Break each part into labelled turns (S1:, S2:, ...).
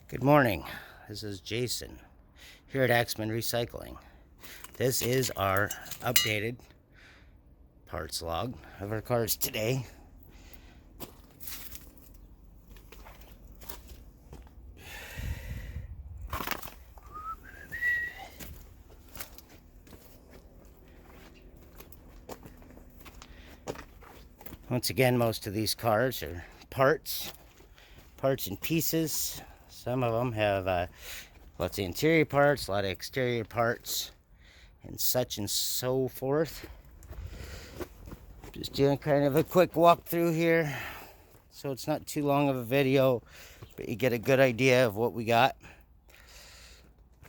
S1: Good morning. This is Jason here at Axmen Recycling. This is our updated parts log of our cars today. Once again, most of these cars are parts and pieces. Some of them have lots of interior parts, a lot of exterior parts, and such and so forth. Just doing kind of a quick walkthrough here, so it's not too long of a video, but you get a good idea of what we got.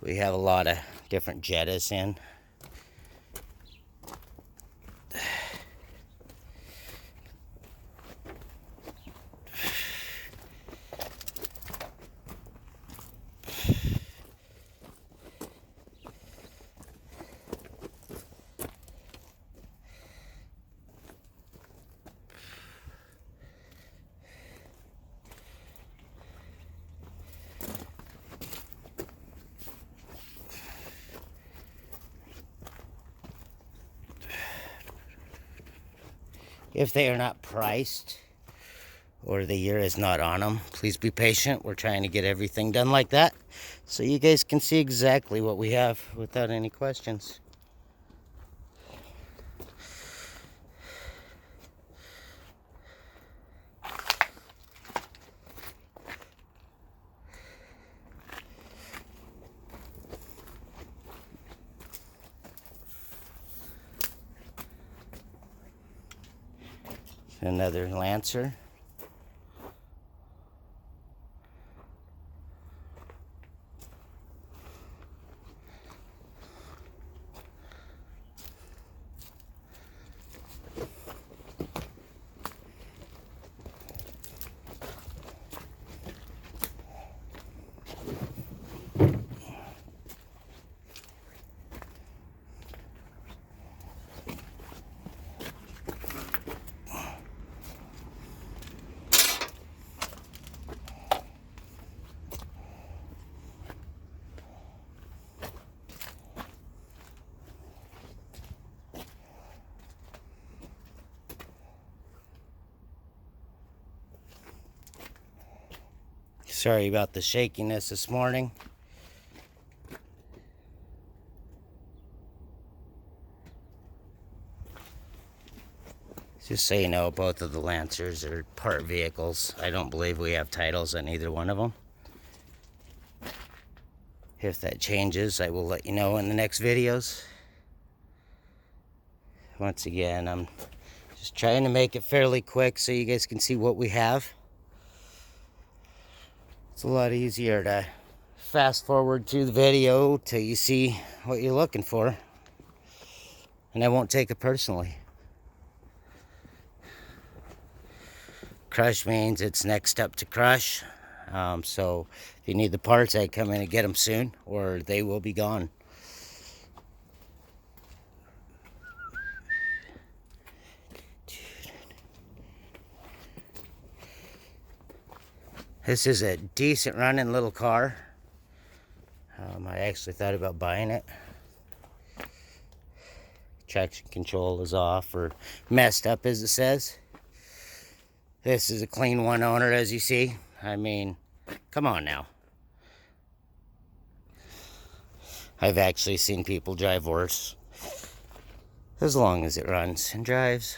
S1: We have a lot of different Jettas in. If they are not priced or the year is not on them, please be patient. We're trying to get everything done like that so you guys can see exactly what we have without any questions. Another Lancer. Sorry about the shakiness this morning. Just so you know, both of the Lancers are part vehicles. I don't believe we have titles on either one of them. If that changes, I will let you know in the next videos. Once again, I'm just trying to make it fairly quick so you guys can see what we have. It's a lot easier to fast forward to the video till you see what you're looking for. And I won't take it personally. Crush means it's next up to crush. So if you need the parts, I come in and get them soon, or they will be gone. This is a decent running little car. I actually thought about buying it. Traction control is off, or messed up as it says. This is a clean one owner, as you see. I mean, come on now. I've actually seen people drive worse, as long as it runs and drives.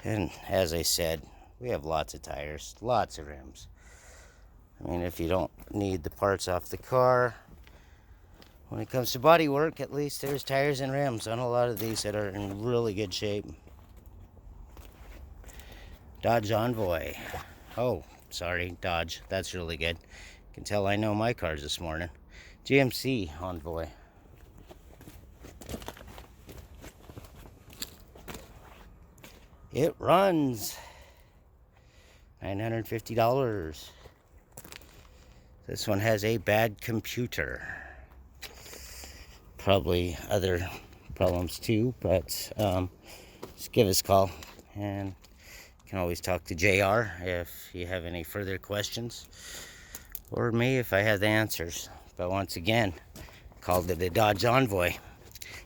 S1: And as I said, we have lots of tires, lots of rims. I mean, if you don't need the parts off the car, when it comes to body work, at least there's tires and rims on a lot of these that are in really good shape. Dodge Envoy. Oh, sorry, Dodge. That's really good. You can tell I know my cars this morning. GMC Envoy. It runs $950. This one has a bad computer. Probably other problems too, but just give us a call, and you can always talk to JR if you have any further questions, or me if I have the answers. But once again, called it a Dodge Envoy,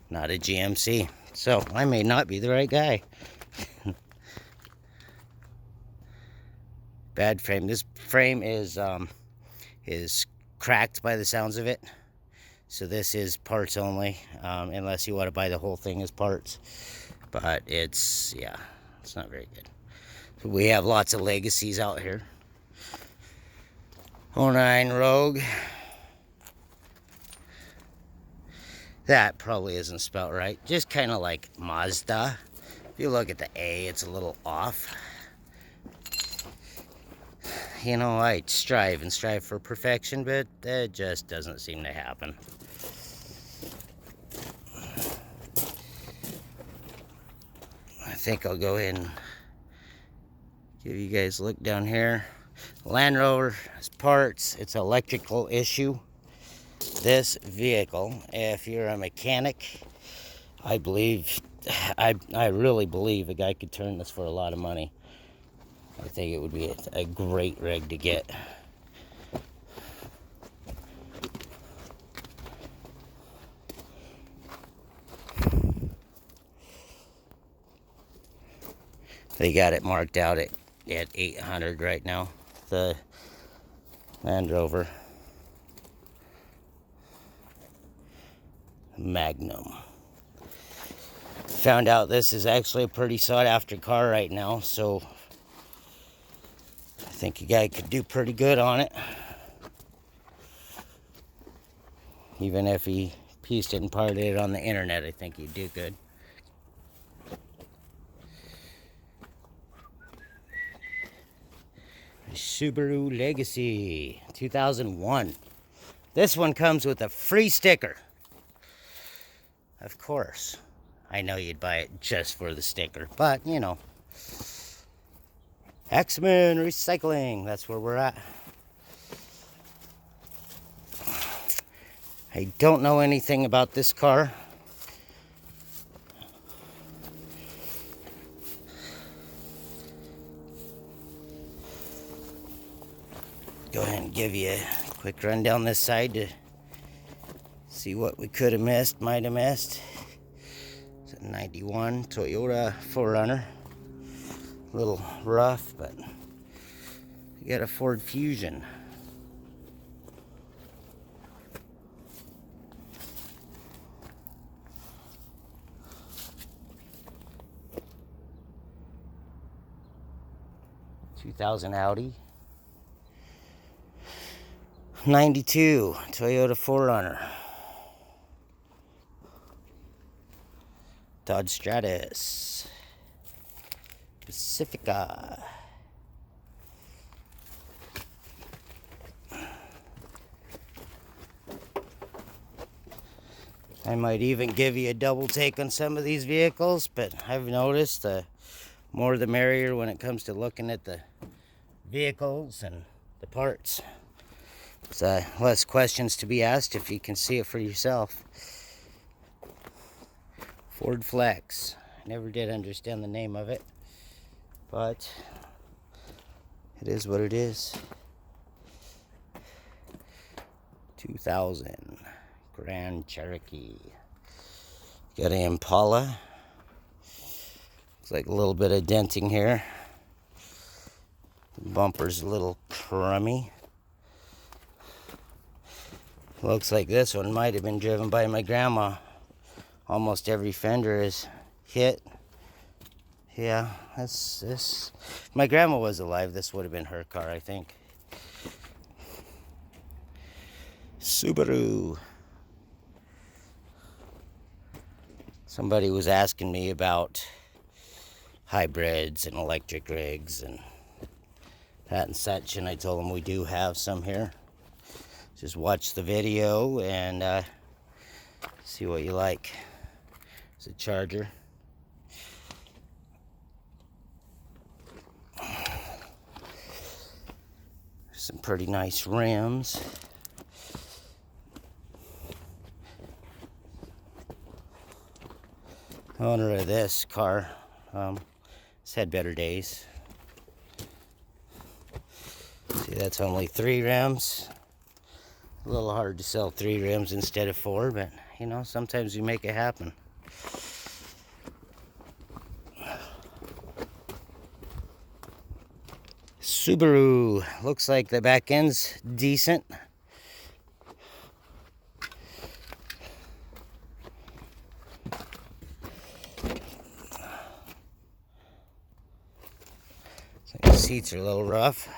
S1: not a GMC, so I may not be the right guy. Bad frame. This frame is cracked by the sounds of it, so this is parts only, unless you want to buy the whole thing as parts. But it's not very good. So we have lots of legacies out here. '09 Rogue. That probably isn't spelled right. Just kind of like Mazda. If you look at the A, it's a little off. You know, I strive for perfection, but that just doesn't seem to happen. I think I'll go ahead and give you guys a look down here. Land Rover has parts. It's an electrical issue. This vehicle, if you're a mechanic, I really believe a guy could turn this for a lot of money. I think it would be a great rig to get. They got it marked out at 800 right now, the Land Rover Magnum. Found out this is actually a pretty sought after car right now, so I think a guy could do pretty good on it. Even if he pieced it and parted it on the internet, I think he'd do good. Subaru Legacy 2001. This one comes with a free sticker. Of course. I know you'd buy it just for the sticker, but you know. Axmen Recycling, that's where we're at. I don't know anything about this car. Go ahead and give you a quick run down this side to see what we could have missed, might have missed. It's a 91 Toyota 4Runner. A little rough, but you got a Ford Fusion. '2000 Audi. 92 Toyota 4Runner. Dodge Stratus. Pacifica. I might even give you a double take on some of these vehicles, but I've noticed the more the merrier when it comes to looking at the vehicles and the parts. There's less questions to be asked if you can see it for yourself. Ford Flex. I never did understand the name of it, but it is what it is. 2000 Grand Cherokee. Got an Impala. Looks like a little bit of denting here. The bumper's a little crummy. Looks like this one might have been driven by my grandma. Almost every fender is hit. Yeah, this. If my grandma was alive, this would have been her car, I think. Subaru. Somebody was asking me about hybrids and electric rigs and that and such, and I told them we do have some here. Just watch the video and see what you like. It's a Charger. Some pretty nice rims. owner of this car. It's had better days. See, that's only 3 rims. A little hard to sell 3 rims instead of 4, but you know, sometimes you make it happen. Subaru. Looks like the back end's decent. So the seats are a little rough.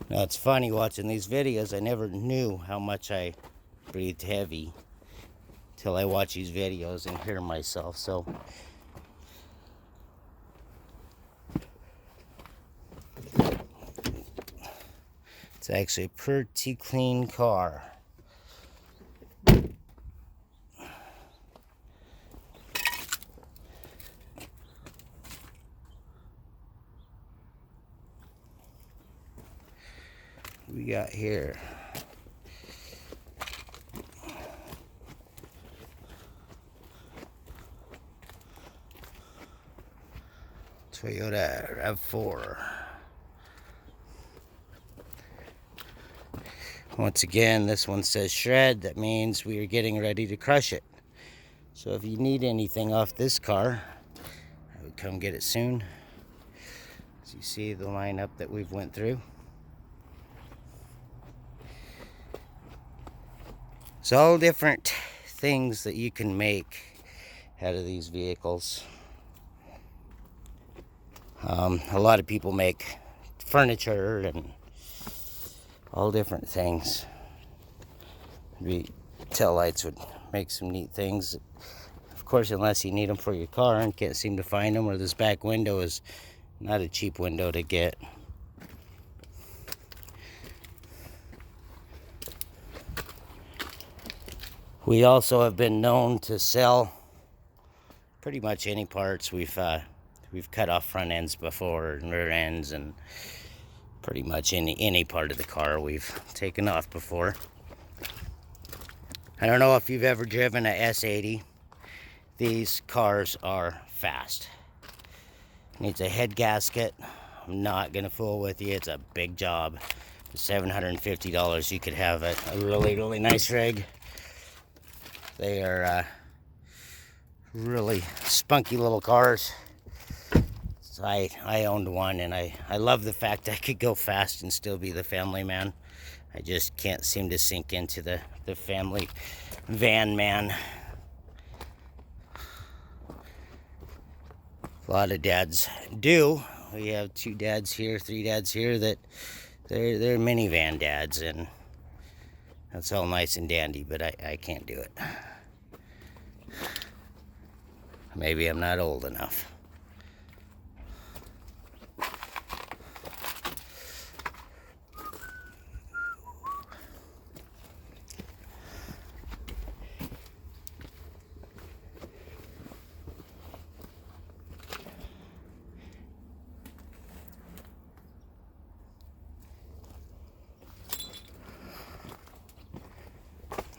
S1: Now it's funny watching these videos. I never knew how much I breathed heavy till I watch these videos and hear myself. So it's actually a pretty clean car. We got here Toyota RAV4. Once again, this one says shred. That means we are getting ready to crush it. So if you need anything off this car, I would come get it soon. As you see the lineup that we've went through. It's all different things that you can make out of these vehicles. A lot of people make furniture and all different things. Tail lights would make some neat things. Of course, unless you need them for your car and can't seem to find them, or this back window is not a cheap window to get. We also have been known to sell pretty much any parts. We've cut off front ends before, and rear ends, and pretty much any part of the car we've taken off before. I don't know if you've ever driven a S80. These cars are fast. Needs a head gasket. I'm not gonna fool with you. It's a big job. For $750, you could have a really nice rig. They are really spunky little cars. So I owned one, and I love the fact I could go fast and still be the family man. I just can't seem to sink into the family van man. A lot of dads do. We have 2 dads here, 3 dads here that they're minivan dads, and that's all nice and dandy, but I can't do it. Maybe I'm not old enough.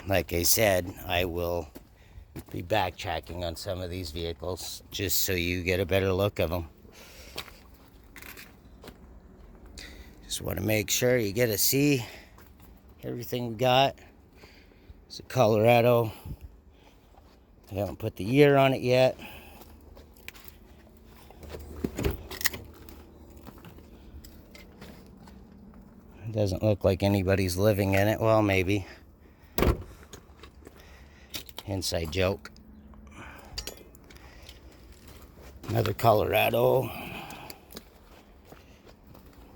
S1: Like I said, I will be backtracking on some of these vehicles just so you get a better look of them. Just want to make sure you get to see everything we got. It's a Colorado. I haven't put the year on it yet. It doesn't look like anybody's living in it. Well, maybe. Inside joke. Another Colorado.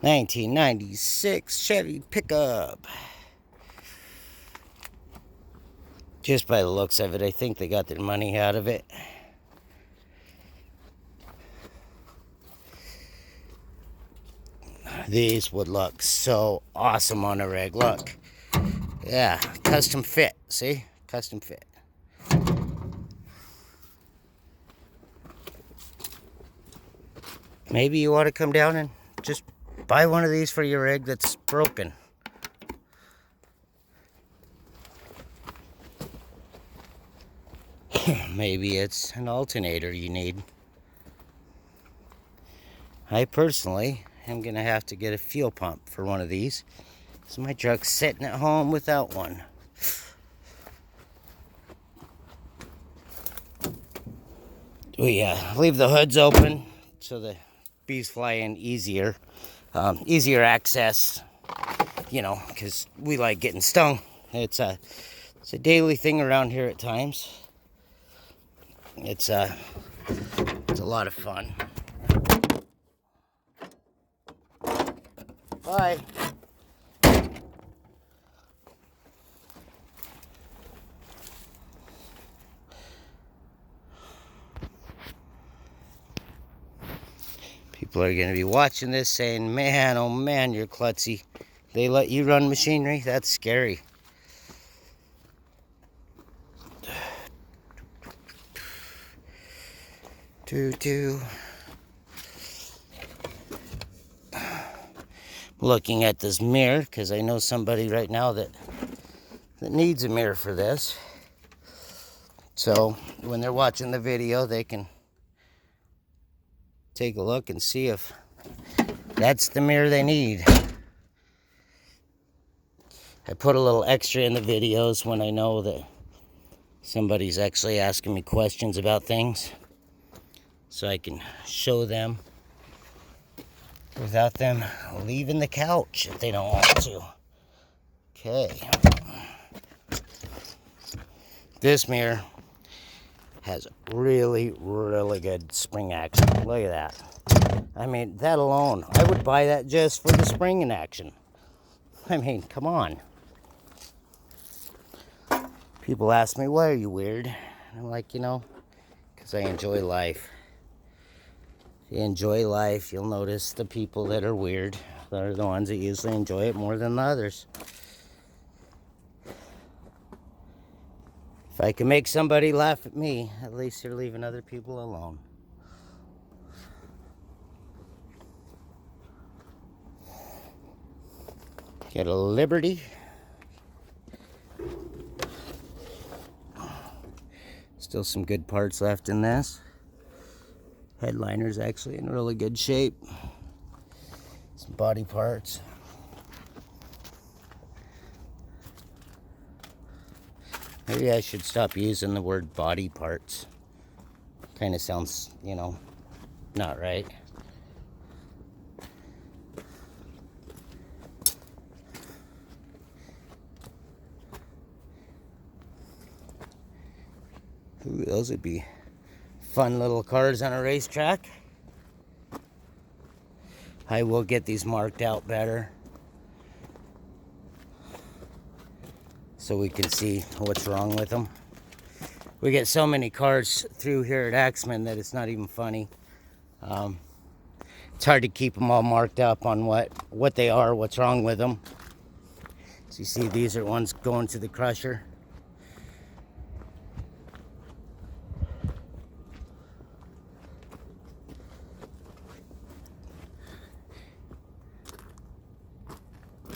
S1: 1996 Chevy pickup. Just by the looks of it, I think they got their money out of it. These would look so awesome on a rig. Look. Yeah, custom fit. See? Custom fit. Maybe you want to come down and just buy one of these for your rig that's broken. Maybe it's an alternator you need. I personally am going to have to get a fuel pump for one of these. So my truck's sitting at home without one. We leave the hoods open so the bees fly in easier. Easier access, you know, because we like getting stung. It's a daily thing around here at times. It's a lot of fun. Bye. People are going to be watching this saying, man, oh man, you're klutzy. They let you run machinery? That's scary. Looking at this mirror because I know somebody right now that needs a mirror for this. So when they're watching the video, they can take a look and see if that's the mirror they need. I put a little extra in the videos when I know that somebody's actually asking me questions about things, so I can show them without them leaving the couch if they don't want to. Okay. This mirror has really, really good spring action. Look at that. I mean, that alone, I would buy that just for the spring in action. I mean, come on. People ask me, why are you weird? And I'm like, you know, because I enjoy life. If you enjoy life, you'll notice the people that are weird. They're the ones that usually enjoy it more than the others. If I can make somebody laugh at me, at least you're leaving other people alone. Get a Liberty. Still some good parts left in this. Headliner's actually in really good shape. Some body parts. Maybe I should stop using the word body parts. Kind of sounds, you know, not right. Ooh, those would be fun little cars on a racetrack. I will get these marked out better so we can see what's wrong with them. We get so many cars through here at Axmen that it's not even funny. It's hard to keep them all marked up on what they are, what's wrong with them. So you see, these are ones going to the crusher.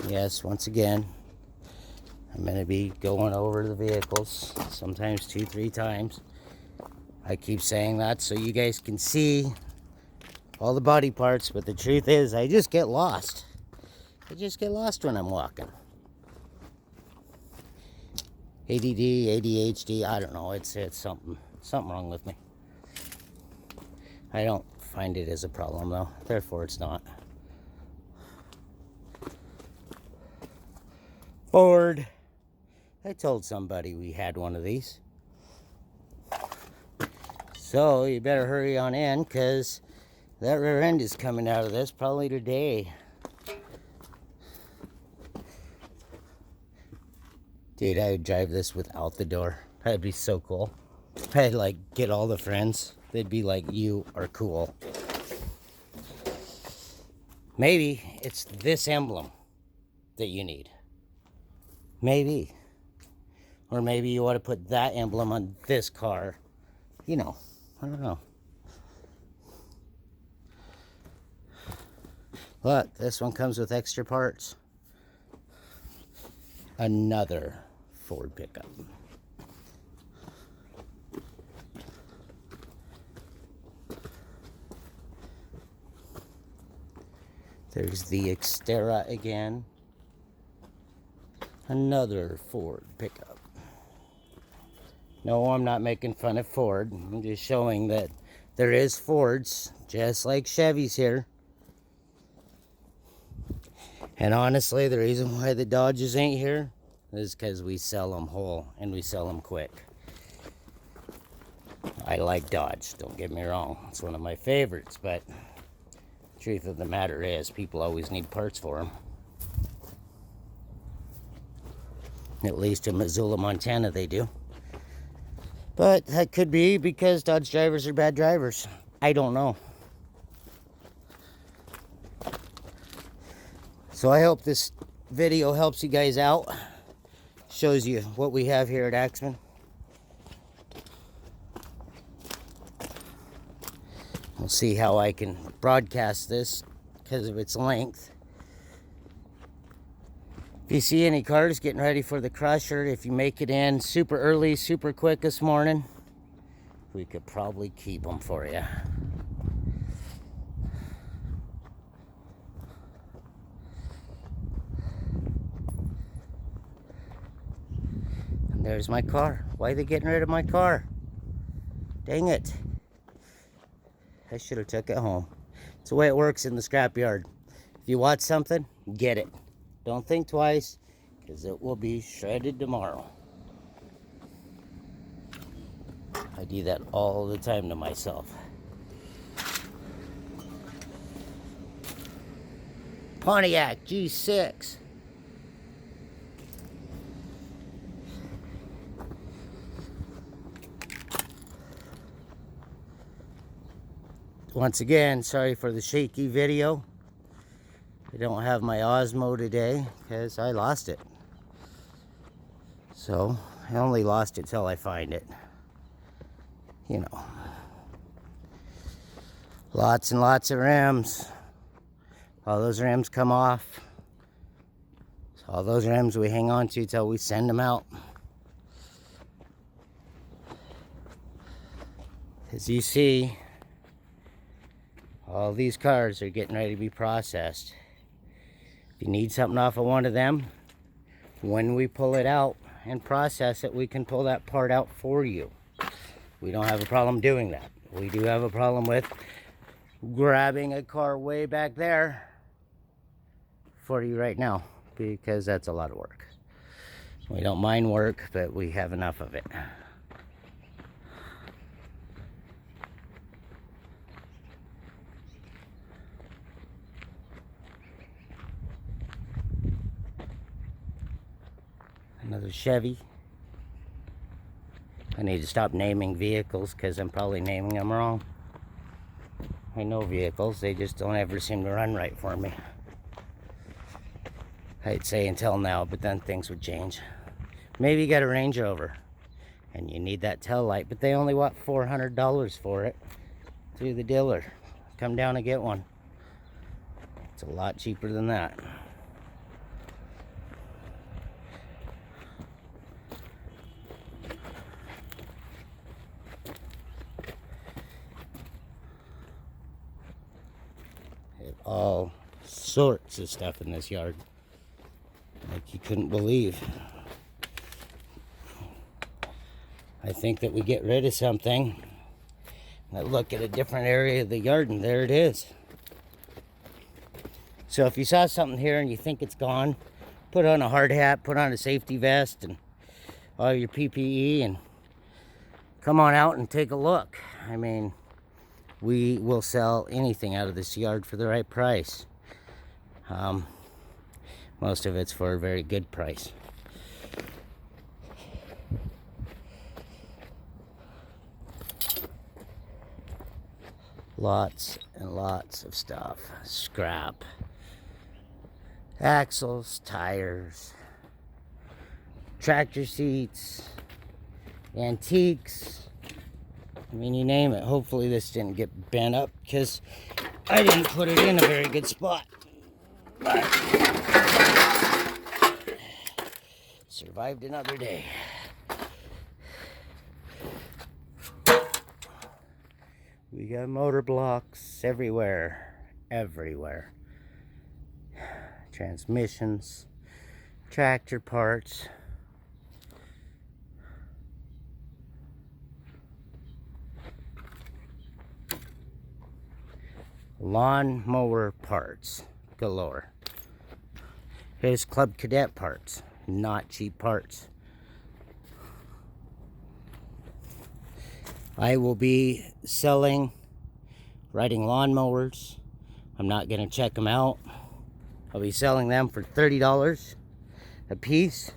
S1: Yes, once again, I'm going to be going over the vehicles, sometimes 2-3 times. I keep saying that so you guys can see all the body parts, but the truth is I just get lost. I just get lost when I'm walking. ADD, ADHD, I don't know, it's something wrong with me. I don't find it as a problem though, therefore it's not. Ford. I told somebody we had one of these. So you better hurry on in, because that rear end is coming out of this probably today. Dude, I would drive this without the door. That'd be so cool. I'd like get all the friends. They'd be like, you are cool. Maybe it's this emblem that you need. Maybe. Or maybe you want to put that emblem on this car. You know, I don't know. Look, this one comes with extra parts. Another Ford pickup. There's the Xterra again. Another Ford pickup. No, I'm not making fun of Ford. I'm just showing that there is Fords, just like Chevys here. And honestly, the reason why the Dodges ain't here is because we sell them whole and we sell them quick. I like Dodge, don't get me wrong. It's one of my favorites, but the truth of the matter is people always need parts for them. At least in Missoula, Montana, they do. But that could be because Dodge drivers are bad drivers. I don't know. So I hope this video helps you guys out. Shows you what we have here at Axmen. We'll see how I can broadcast this because of its length. If you see any cars getting ready for the crusher, if you make it in super early, super quick this morning, we could probably keep them for you. And there's my car. Why are they getting rid of my car? Dang it. I should have took it home. It's the way it works in the scrapyard. If you want something, get it. Don't think twice, because it will be shredded tomorrow. I do that all the time to myself. Pontiac G6. Once again, sorry for the shaky video. I don't have my Osmo today because I lost it. So I only lost it till I find it. You know. Lots and lots of rims. All those rims come off. So all those rims we hang on to till we send them out. As you see, all these cars are getting ready to be processed. If you need something off of one of them, when we pull it out and process it, we can pull that part out for you. We don't have a problem doing that. We do have a problem with grabbing a car way back there for you right now, because that's a lot of work. We don't mind work, but we have enough of it. Another Chevy. I need to stop naming vehicles because I'm probably naming them wrong. I know vehicles, they just don't ever seem to run right for me. I'd say until now, but then things would change. Maybe you got a Range Rover and you need that tail light, but they only want $400 for it through the dealer. Come down and get one. It's a lot cheaper than that. All sorts of stuff in this yard, like you couldn't believe. I think that we get rid of something, I look at a different area of the yard and there it is. So if you saw something here and you think it's gone, put on a hard hat, put on a safety vest and all your PPE and come on out and take a look. I mean, we will sell anything out of this yard for the right price. Most of it's for a very good price. Lots and lots of stuff. Scrap. Axles, tires, tractor seats, antiques. I mean, you name it. Hopefully this didn't get bent up because I didn't put it in a very good spot. But survived another day. We got motor blocks everywhere. Everywhere. Transmissions, tractor parts. Lawn mower parts galore. Here's Club Cadet parts. Not cheap parts. I will be selling riding lawnmowers. I'm not going to check them out. I'll be selling them for $30 a piece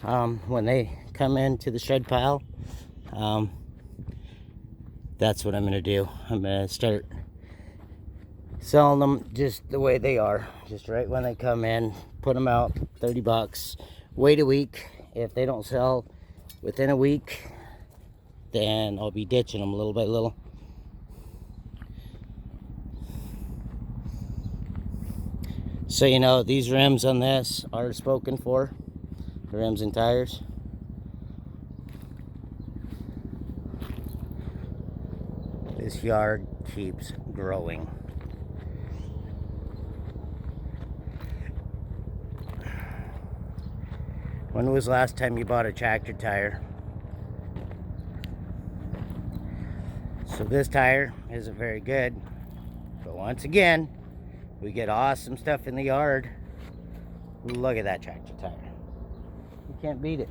S1: when they come into the shed pile. That's what I'm going to do. I'm going to start selling them just the way they are, just right when they come in. Put them out, 30 bucks. Wait a week. If they don't sell within a week, then I'll be ditching them little by little. So you know, these rims on this are spoken for, the rims and tires. This yard keeps growing. When was the last time you bought a tractor tire? So this tire isn't very good, but once again, we get awesome stuff in the yard. Look at that tractor tire. You can't beat it.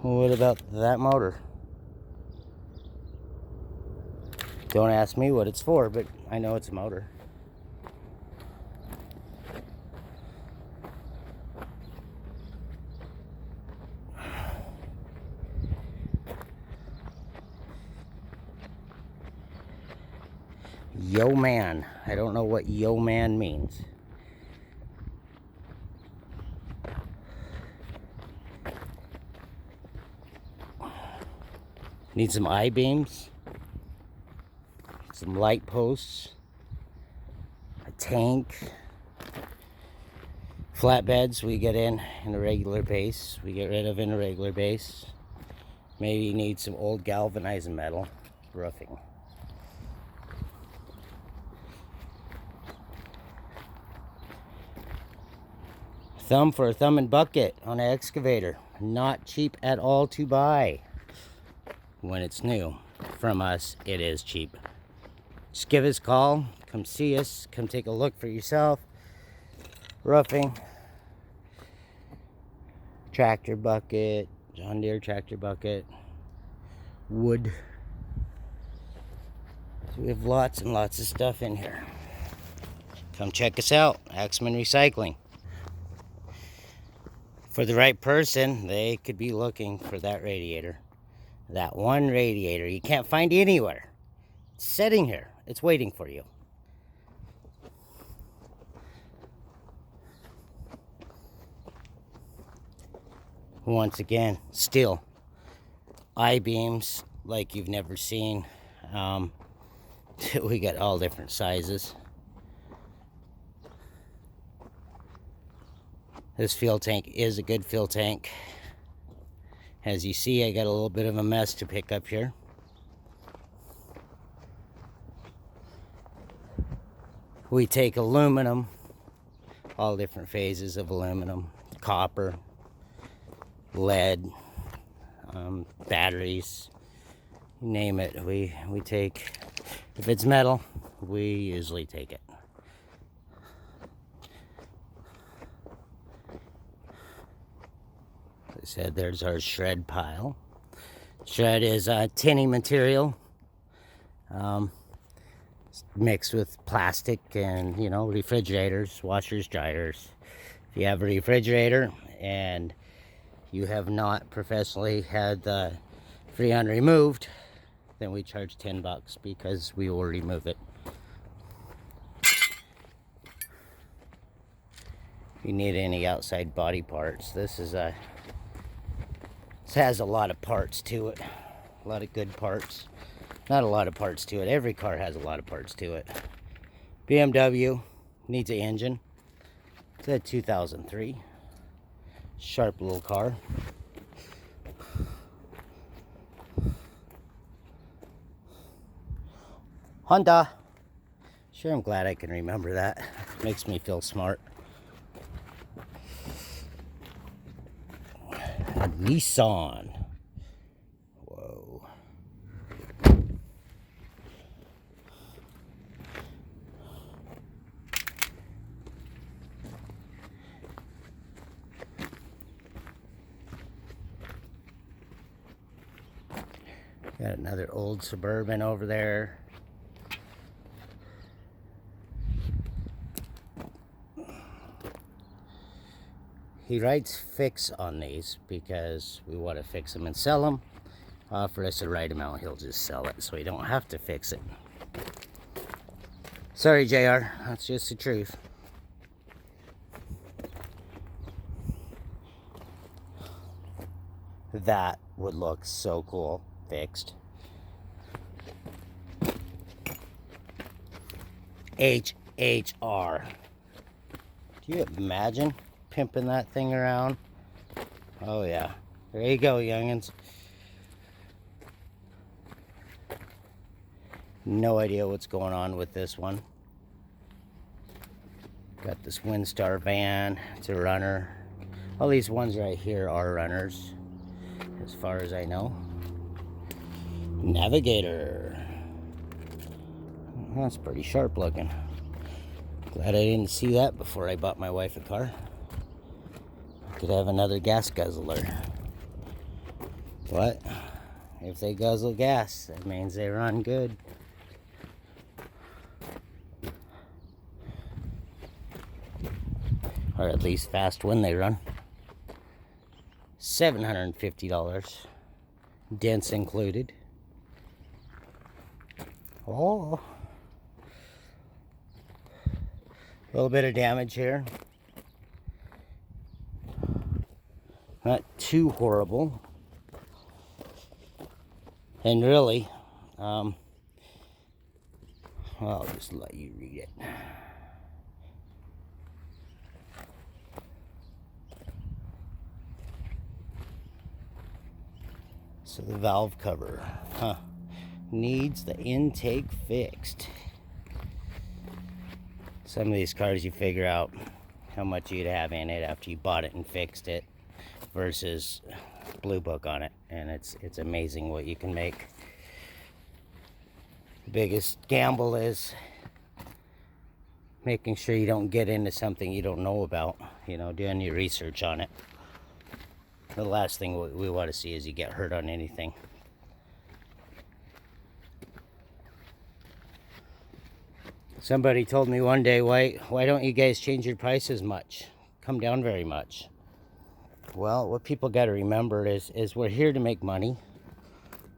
S1: What about that motor? Don't ask me what it's for, but I know it's a motor. Yo man. I don't know what yo man means. Need some I-beams, some light posts, a tank, flatbeds we get in a regular base, we get rid of in a regular base. Maybe need some old galvanizing metal roofing. Thumb for a thumb and bucket on an excavator. Not cheap at all to buy. When it's new. From us, it is cheap. Just give us a call. Come see us. Come take a look for yourself. Roofing. Tractor bucket. John Deere tractor bucket. Wood. So we have lots and lots of stuff in here. Come check us out. Axmen Recycling. For the right person, they could be looking for that radiator. That one radiator you can't find anywhere. It's sitting here. It's waiting for you. Once again, steel. I-beams like you've never seen. We got all different sizes. This fuel tank is a good fuel tank. As you see, I got a little bit of a mess to pick up here. We take aluminum, all different phases of aluminum, copper, lead, batteries, you name it. We take, if it's metal, we usually take it. Like I said, there's our shred pile. Shred is tinny material, mixed with plastic and, you know, refrigerators, washers, dryers. If you have a refrigerator and you have not professionally had the Freon removed, then we charge 10 bucks because we will remove it. If you need any outside body parts, this has a lot of parts to it. A lot of good parts. Not a lot of parts to it. Every car has a lot of parts to it. BMW needs an engine. It's a 2003. Sharp little car. Honda. Sure, I'm glad I can remember that. Makes me feel smart. A Nissan. Whoa. Got another old Suburban over there. He writes fix on these because we want to fix them and sell them. Offer us the right amount, he'll just sell it, so we don't have to fix it. Sorry, JR, that's just the truth. That would look so cool fixed. HHR. Do you imagine pimping that thing around? Oh yeah. There you go, youngins. No idea what's going on with this one. Got this Windstar van. It's a runner. All these ones right here are runners, as far as I know. Navigator. That's pretty sharp looking. Glad I didn't see that before I bought my wife a car. Could have another gas guzzler. But if they guzzle gas, that means they run good. Or at least fast when they run. $750. Dents included. Oh. A little bit of damage here. Not too horrible. And really, well, I'll just let you read it. So the valve cover, needs the intake fixed. Some of these cars you figure out how much you'd have in it after you bought it and fixed it versus Blue Book on it, and it's amazing what you can make. The biggest gamble is making sure you don't get into something you don't know about, you know, doing your research on it. The last thing we want to see is you get hurt on anything. Somebody told me one day, why don't you guys change your prices much? Come down very much. Well, what people got to remember is we're here to make money.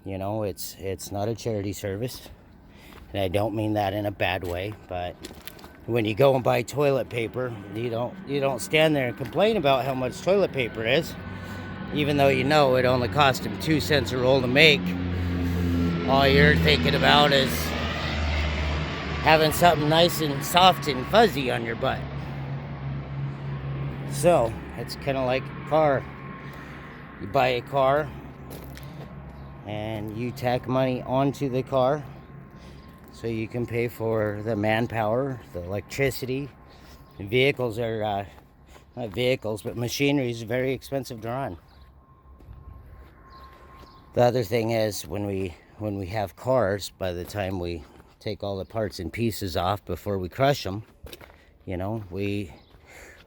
S1: You know, it's not a charity service. And I don't mean that in a bad way, but when you go and buy toilet paper, you don't stand there and complain about how much toilet paper is. Even though you know it only cost them 2 cents a roll to make. All you're thinking about is having something nice and soft and fuzzy on your butt. So, it's kind of like a car. You buy a car and you tack money onto the car so you can pay for the manpower, the electricity. Vehicles are, not vehicles, but machinery is very expensive to run. The other thing is when we have cars, by the time we take all the parts and pieces off before we crush them, you know, we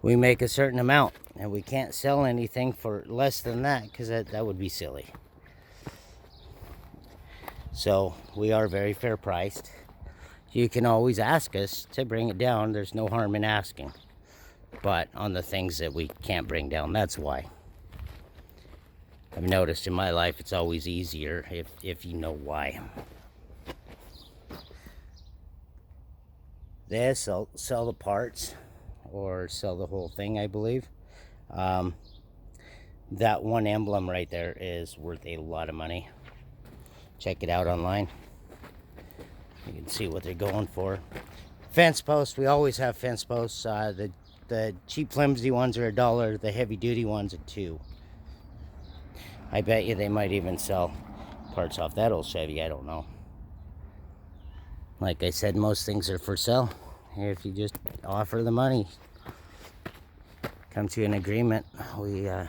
S1: make a certain amount, and we can't sell anything for less than that because that would be silly. So we are very fair priced. You can always ask us to bring it down. There's no harm in asking. But on the things that we can't bring down, that's why. I've noticed in my life it's always easier if you know why. This, I'll sell the parts or sell the whole thing, I believe. That one emblem right there is worth a lot of money. Check it out online. You can see what they're going for. Fence posts, we always have fence posts. The cheap flimsy ones are $1. The heavy duty ones are $2. I bet you they might even sell parts off that old Chevy. I don't know. Like I said, most things are for sale. If you just offer the money, come to an agreement. We've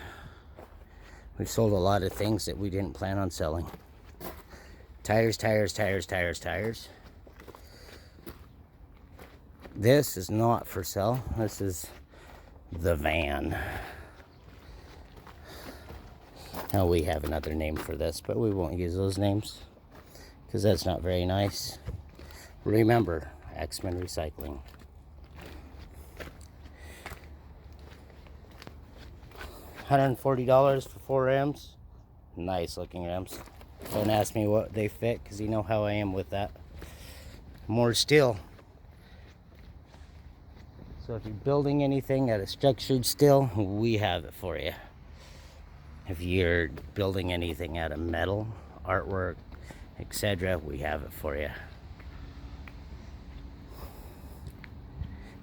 S1: sold a lot of things that we didn't plan on selling. Tires, tires, tires, tires, tires. This is not for sale. This is the van. Now we have another name for this, but we won't use those names because that's not very nice. Remember, Axmen Recycling. $140 for 4 rims. Nice looking rims. Don't ask me what they fit because you know how I am with that. More steel. So if you're building anything out of structured steel, we have it for you. If you're building anything out of metal, artwork, etc., we have it for you.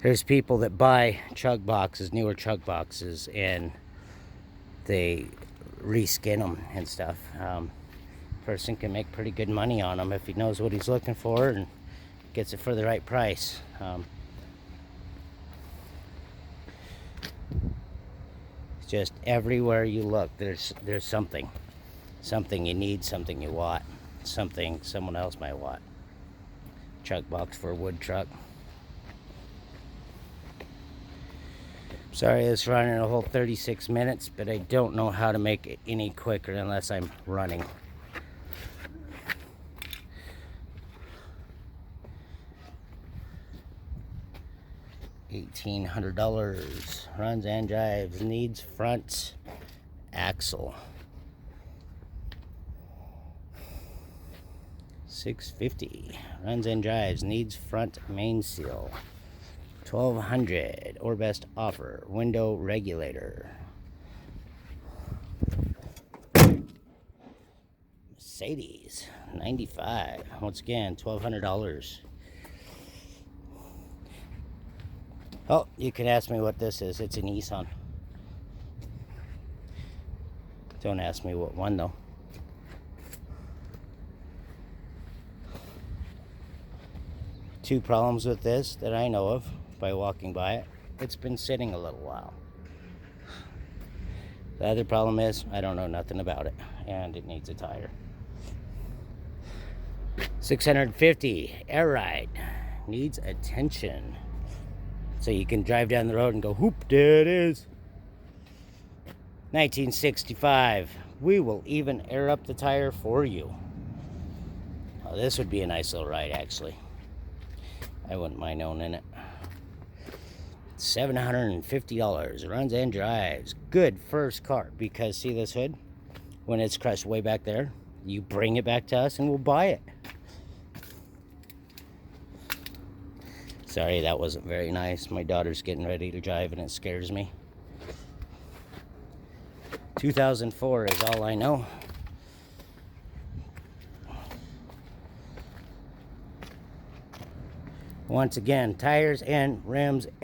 S1: There's people that buy chug boxes, newer chug boxes, and they reskin them and stuff. Person can make pretty good money on them if he knows what he's looking for and gets it for the right price. Just everywhere you look, there's something you need, something you want, something someone else might want. Truck box for a wood truck. Sorry, it's running a whole 36 minutes, but I don't know how to make it any quicker unless I'm running. $1,800. Runs and drives. Needs front axle. $650. Runs and drives. Needs front main seal. $1,200. Or best offer. Window regulator. Mercedes. $95. Once again, $1,200. Oh, you can ask me what this is. It's a Nissan. Don't ask me what one, though. Two problems with this that I know of by walking by it. It's been sitting a little while. The other problem is I don't know nothing about it, and it needs a tire. $650. Air ride. Needs attention. So you can drive down the road and go, whoop, there it is. 1965. We will even air up the tire for you. Oh, this would be a nice little ride, actually. I wouldn't mind owning it. $750. Runs and drives. Good first car. Because see this hood? When it's crushed way back there, you bring it back to us and we'll buy it. Sorry, that wasn't very nice. My daughter's getting ready to drive and it scares me. 2004 is all I know. Once again, tires and rims